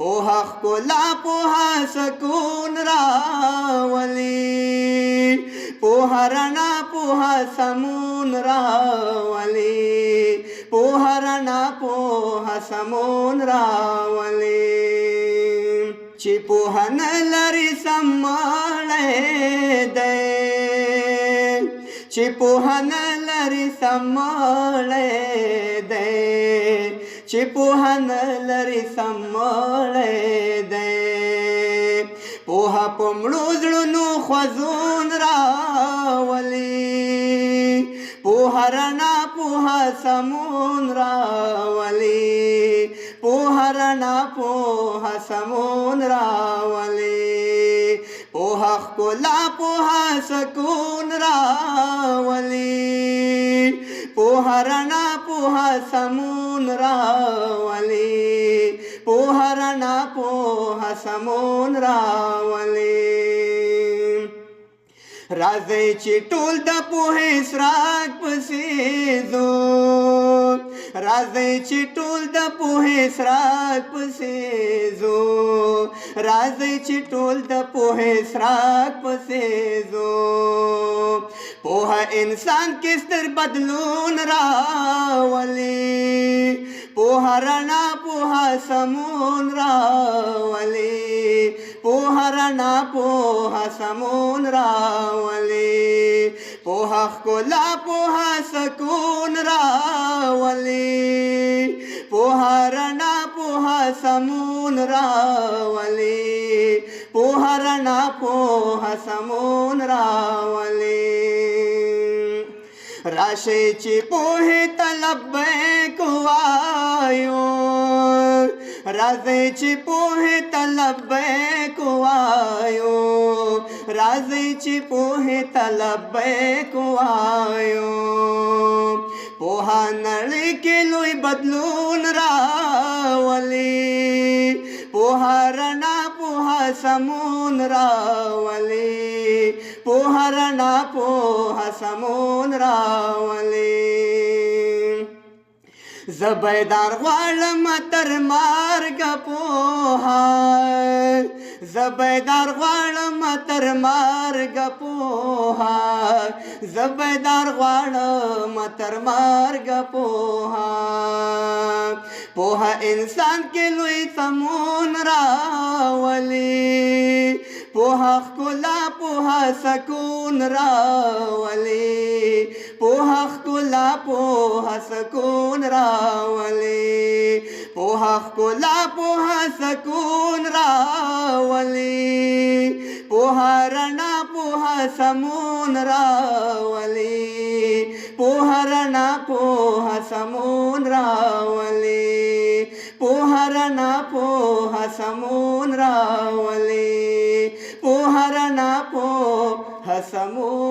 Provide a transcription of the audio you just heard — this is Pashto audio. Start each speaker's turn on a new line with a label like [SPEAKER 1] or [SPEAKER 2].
[SPEAKER 1] पोहा ښکلا पोहा سکون راولي पोहा رڼا पोहा سمون راولي पोहा رڼا पोहा سمون راولي چې पोहा نه لري سمړی دی چې पोहा نه لري سمړی دی چې पोहा نه لري سمړی دی पोहा په مړو زړونو خوځون راولي पोहा رڼا पोहा سمون راولي पोहा رڼا पोहा سمون راولي पोहा ښکلا पोहा سکون راولي पोहा رڼا पोहा سمون راولي पोहा رڼا पोहा سمون راولي راځئ چې ټول د پوهې څراغ پسې ځو راځئ چې ټول د پوهې څراغ پسې ځو راځئ چې ټول د پوهې څراغ پسې ځو پوهه انسان کې ستر بدلون راولي पोहा رڼا पोहा سمون راولي पोहा رڼا पोहा سمون راولي पोहा ښکلا पोहा سکون راولي पोहा رڼا पोहा سمون راولي पोहा رڼا पोहा سمون راولي راشئ چې پوهې ته لبیک وایو راځئ چې پوهې ته لبیک وایو راځئ چې پوهې ته لبیک وایو पोहा نړۍ کې لوی بدلون راولي पोहा رڼا पोहा سمون راولي पोहा رڼا पोहा سمون راولي زبیدار غواړم تر مرګ پوها زبیدار غواړم تر مرګ پوها زبیدار غواړم تر مرګ پوها पोहा انسان کې لوی سمون راولي पोहा ښکلا पोहा سکون راولي पोहा ښکلا पोहा سکون راولي पोहा ښکلا पोहा سکون راولي पोहा رڼا पोहा سمون راولي पोहा رڼا पोहा سمون راولي पोहा رڼا पोहा سمون راولي पोहा رڼا पोहा سمون